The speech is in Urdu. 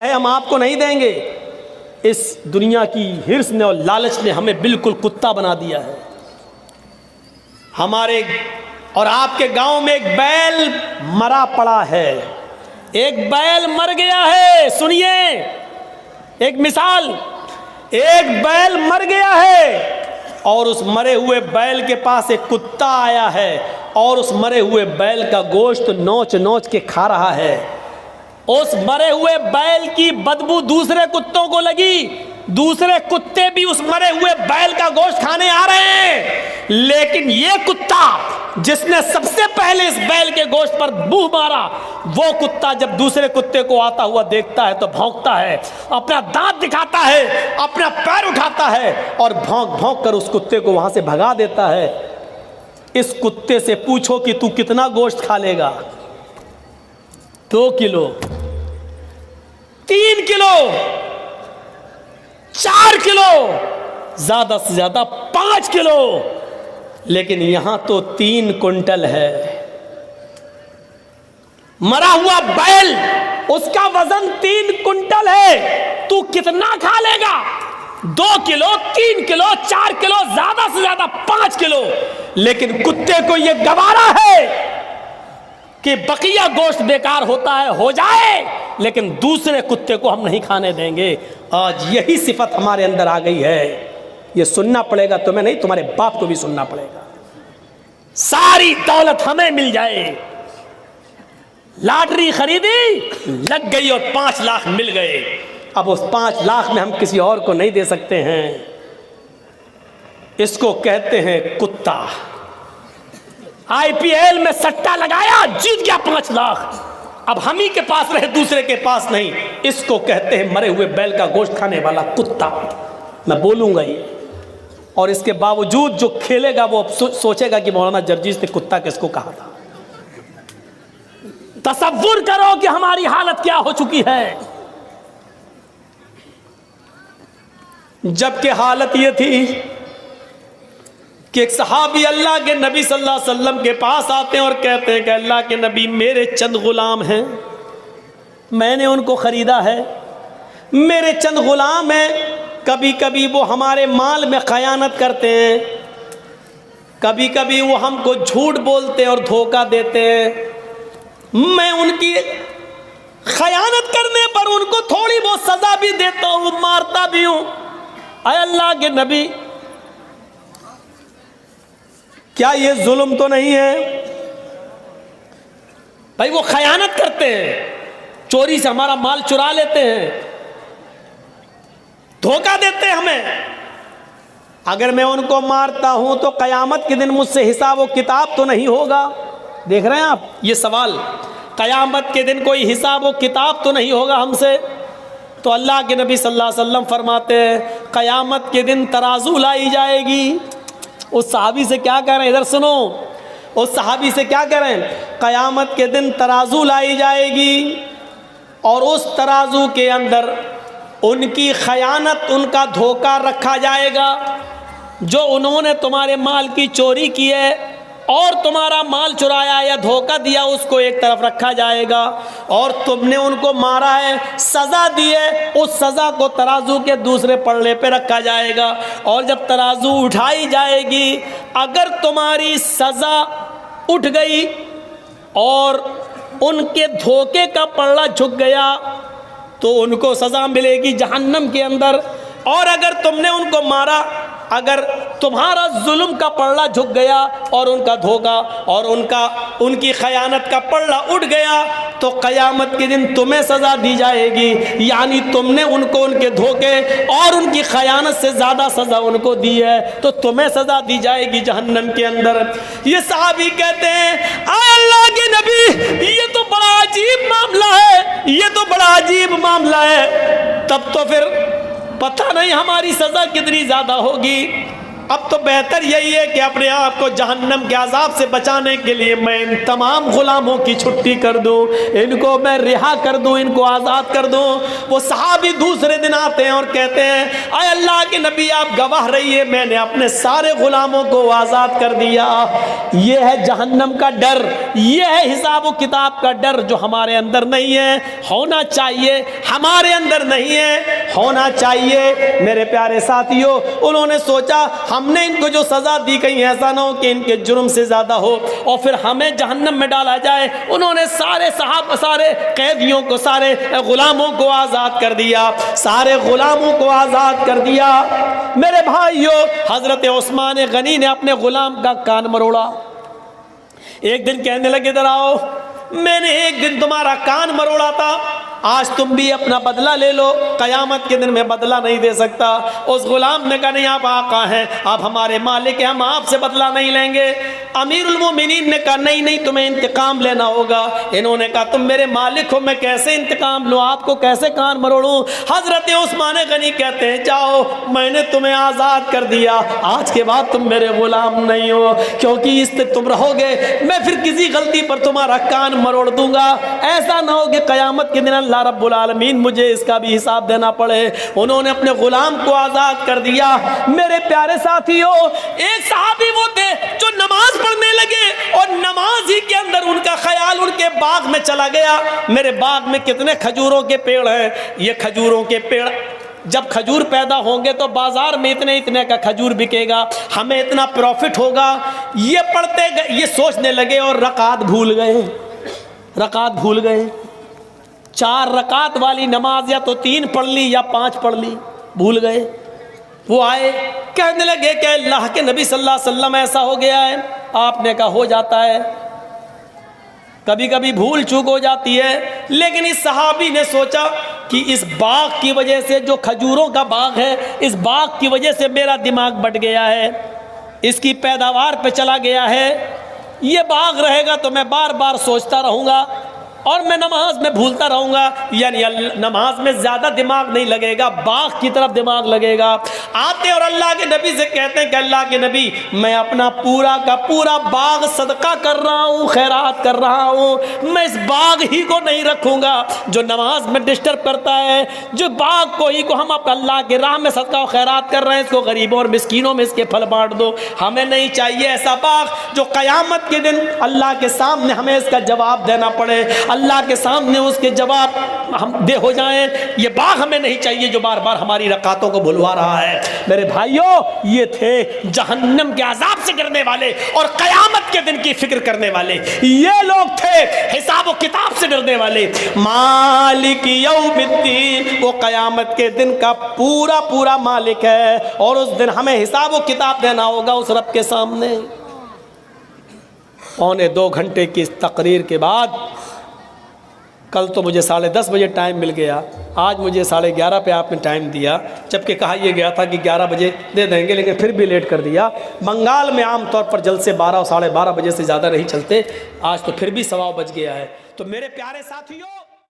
ہم آپ کو نہیں دیں گے. اس دنیا کی ہرس نے اور لالچ نے ہمیں بالکل کتا بنا دیا ہے. ہمارے اور آپ کے گاؤں میں ایک بیل مرا پڑا ہے, ایک بیل مر گیا ہے. سنیے ایک مثال, ایک بیل مر گیا ہے اور اس مرے ہوئے بیل کے پاس ایک کتا آیا ہے اور اس مرے ہوئے بیل کا گوشت نوچ نوچ کے کھا رہا ہے. اس مرے ہوئے بیل کی بدبو دوسرے کتوں کو لگی, دوسرے کتے بھی اس مرے ہوئے بیل کا گوشت کھانے آ رہے ہیں, لیکن یہ کتا جس نے سب سے پہلے اس بیل کے گوشت پر بو مارا, وہ کتا جب دوسرے کتے کو آتا ہوا دیکھتا ہے تو بھونکتا ہے, اپنا دانت دکھاتا ہے, اپنا پیر اٹھاتا ہے اور بھونک بھونک کر اس کتے کو وہاں سے بھگا دیتا ہے. اس کتے سے پوچھو کہ تو کتنا گوشت کھا لے گا؟ 2 کلو, 3 کلو, 4 کلو, زیادہ سے زیادہ 5 کلو, لیکن یہاں تو 3 کنٹل ہے. مرا ہوا بیل اس کا وزن 3 کنٹل ہے, تو کتنا کھا لے گا؟ 2 کلو, 3 کلو, 4 کلو, زیادہ سے زیادہ 5 کلو. لیکن کتے کو یہ گوارا ہے کہ بقیہ گوشت بیکار ہوتا ہے, ہو جائے, لیکن دوسرے کتے کو ہم نہیں کھانے دیں گے. آج یہی صفت ہمارے اندر آ گئی ہے. یہ سننا پڑے گا تمہیں نہیں, تمہارے باپ کو بھی سننا پڑے گا. ساری دولت ہمیں مل جائے, لاٹری خریدی لگ گئی اور 5 لاکھ مل گئے, اب اس 5 لاکھ میں ہم کسی اور کو نہیں دے سکتے ہیں. اس کو کہتے ہیں کتا. IPL میں سٹا لگایا, جیت گیا 5 لاکھ, اب ہم ہی کے پاس رہے, دوسرے کے پاس نہیں. اس کو کہتے ہیں مرے ہوئے بیل کا گوشت کھانے والا کتا. میں بولوں گا یہ, اور اس کے باوجود جو کھیلے گا وہ سوچے گا کہ مولانا جرجیز نے کتا کس کو کہا تھا. تصور کرو کہ ہماری حالت کیا ہو چکی ہے. جبکہ حالت یہ تھی کہ ایک صحابی اللہ کے نبی صلی اللہ علیہ وسلم کے پاس آتے ہیں اور کہتے ہیں کہ اللہ کے نبی میرے چند غلام ہیں, میں نے ان کو خریدا ہے, میرے چند غلام ہیں, کبھی کبھی وہ ہمارے مال میں خیانت کرتے ہیں, کبھی کبھی وہ ہم کو جھوٹ بولتے اور دھوکہ دیتے ہیں, میں ان کی خیانت کرنے پر ان کو تھوڑی بہت سزا بھی دیتا ہوں, مارتا بھی ہوں. اے اللہ کے نبی کیا یہ ظلم تو نہیں ہے؟ بھائی وہ خیانت کرتے ہیں, چوری سے ہمارا مال چرا لیتے ہیں, دھوکہ دیتے ہیں ہمیں. اگر میں ان کو مارتا ہوں تو قیامت کے دن مجھ سے حساب و کتاب تو نہیں ہوگا؟ دیکھ رہے ہیں آپ یہ سوال, قیامت کے دن کوئی حساب و کتاب تو نہیں ہوگا ہم سے؟ تو اللہ کے نبی صلی اللہ علیہ وسلم فرماتے ہیں قیامت کے دن ترازو لائی جائے گی. اس صحابی سے کیا کہہ رہے ہیں, ادھر سنو, اس صحابی سے کیا کہہ رہے ہیں, قیامت کے دن ترازو لائی جائے گی اور اس ترازو کے اندر ان کی خیانت, ان کا دھوکہ رکھا جائے گا. جو انہوں نے تمہارے مال کی چوری کی ہے اور تمہارا مال چرایا یا دھوکہ دیا, اس کو ایک طرف رکھا جائے گا, اور تم نے ان کو مارا ہے, سزا دی ہے, اس سزا کو ترازو کے دوسرے پلڑے پہ رکھا جائے گا. اور جب ترازو اٹھائی جائے گی, اگر تمہاری سزا اٹھ گئی اور ان کے دھوکے کا پلڑا جھک گیا تو ان کو سزا ملے گی جہنم کے اندر. اور اگر تم نے ان کو مارا, اگر تمہارا ظلم کا پلڑا جھک گیا اور ان کا دھوکہ اور ان کی خیانت کا پلڑا اٹھ گیا تو قیامت کے دن تمہیں سزا دی جائے گی. یعنی تم نے ان کو ان کے دھوکے اور ان کی خیانت سے زیادہ سزا ان کو دی ہے, تو تمہیں سزا دی جائے گی جہنم کے اندر. یہ صحابی کہتے ہیں اے اللہ کے نبی یہ تو بڑا عجیب معاملہ ہے, یہ تو بڑا عجیب معاملہ ہے. تب تو پھر پتہ نہیں ہماری سزا کتنی زیادہ ہوگی. اب تو بہتر یہی ہے کہ اپنے آپ کو جہنم کے عذاب سے بچانے کے لیے میں ان تمام غلاموں کی چھٹی کر دوں، ان کو میں رہا کر دوں، ان کو آزاد کر دوں۔ وہ صحابی دوسرے دن آتے ہیں اور کہتے ہیں اے اللہ کے نبی آپ گواہ رہیے، میں نے اپنے سارے غلاموں کو آزاد کر دیا۔ یہ ہے جہنم کا ڈر، یہ ہے حساب و کتاب کا ڈر جو ہمارے اندر نہیں ہے، ہونا چاہیے، ہمارے اندر نہیں ہے، ہونا چاہیے۔ میرے پیارے ساتھیوں، انہوں نے سوچا ہم نے ان کو جو سزا دی کہیں ایسا نہ ہو کہ ان کے جرم سے زیادہ ہو اور پھر ہمیں جہنم میں ڈالا جائے۔ انہوں نے سارے قیدیوں کو، سارے غلاموں کو آزاد کر دیا، سارے غلاموں کو آزاد کر دیا۔ میرے بھائیوں، حضرت عثمان غنی نے اپنے غلام کا کان مروڑا۔ ایک دن کہنے لگے ادھر آؤ، میں نے ایک دن تمہارا کان مروڑا تھا، آج تم بھی اپنا بدلہ لے لو، قیامت کے دن میں بدلہ نہیں دے سکتا۔ اس غلام نے کہا نہیں آپ آقا ہیں، آپ ہمارے مالک ہیں، ہم آپ سے بدلہ نہیں لیں گے۔ امیر المومنین نے کہا نہیں تمہیں انتقام لینا ہوگا۔ انہوں نے کہا تم میرے مالک ہو، میں کیسے انتقام لوں، آپ کو کیسے کان مروڑوں؟ حضرت عثمان غنی کہتے ہیں جاؤ، میں نے تمہیں آزاد کر دیا، آج کے بعد تم میرے غلام نہیں ہو، کیونکہ اس سے تم رہو گے میں پھر کسی غلطی پر تمہارا کان مروڑ دوں گا، ایسا نہ ہو کہ قیامت کے دن اللہ رب العالمین مجھے اس کا بھی حساب دینا پڑے۔ انہوں نے اپنے غلام کو آزاد کر دیا۔ میرے پیارے ساتھیوں، ایک صحابی وہ تھے جو نماز پڑھنے لگے اور نماز ہی کے اندر ان کا خیال ان کے باغ میں چلا گیا۔ میرے باغ میں کتنے کھجوروں کے پیڑ ہیں، یہ کھجوروں کے پیڑ جب کھجور پیدا ہوں گے تو بازار میں اتنے کا کھجور بکے گا، ہمیں اتنا پروفٹ ہوگا۔ یہ پڑھتے گئے، یہ سوچنے لگے اور رکعت بھول گئے۔ 4 رکعت والی نماز یا تو 3 پڑھ لی یا 5 پڑھ لی، بھول گئے۔ وہ آئے کہنے لگے کہ اللہ کے نبی صلی اللہ علیہ وسلم ایسا ہو گیا ہے۔ آپ نے کہا ہو جاتا ہے، کبھی کبھی بھول چوک ہو جاتی ہے، لیکن اس صحابی نے سوچا کہ اس باغ کی وجہ سے، جو کھجوروں کا باغ ہے، اس باغ کی وجہ سے میرا دماغ بٹ گیا ہے، اس کی پیداوار پہ چلا گیا ہے، یہ باغ رہے گا تو میں بار بار سوچتا رہوں گا اور میں نماز میں بھولتا رہوں گا، یعنی نماز میں زیادہ دماغ نہیں لگے گا، باغ کی طرف دماغ لگے گا۔ آتے اور اللہ کے نبی سے کہتے ہیں کہ اللہ کے نبی میں اپنا پورا کا پورا باغ صدقہ کر رہا ہوں، خیرات کر رہا ہوں، میں اس باغ ہی کو نہیں رکھوں گا جو نماز میں ڈسٹرب کرتا ہے، جو باغ کو ہی کو ہم اللہ کے راہ میں صدقہ و خیرات کر رہے ہیں، اس کو غریبوں اور مسکینوں میں اس کے پھل بانٹ دو۔ ہمیں نہیں چاہیے ایسا باغ جو قیامت کے دن اللہ کے سامنے ہمیں اس کا جواب دینا پڑے، اللہ کے سامنے اس کے جواب ہم دے ہو جائیں۔ یہ باغ ہمیں نہیں چاہیے جو بار بار ہماری رکعتوں کو بھلوا رہا ہے۔ میرے بھائیوں، یہ تھے جہنم کے عذاب سے ڈرنے والے اور قیامت کے دن کی فکر کرنے والے، یہ لوگ تھے حساب و کتاب سے ڈرنے والے۔ مالک یوم الدین، وہ قیامت کے دن کا پورا مالک ہے اور اس دن ہمیں حساب و کتاب دینا ہوگا اس رب کے سامنے۔ 2.25 گھنٹے کی اس تقریر کے بعد کل تو مجھے 10:30 بجے ٹائم مل گیا، آج مجھے 11:30 پہ آپ نے ٹائم دیا، جبکہ کہا یہ گیا تھا کہ 11 بجے دے دیں گے، لیکن پھر بھی لیٹ کر دیا۔ بنگال میں عام طور پر جلسے 12 اور 12:30 بجے سے زیادہ نہیں چلتے، آج تو پھر بھی 12:15 بج گیا ہے۔ تو میرے پیارے ساتھیوں،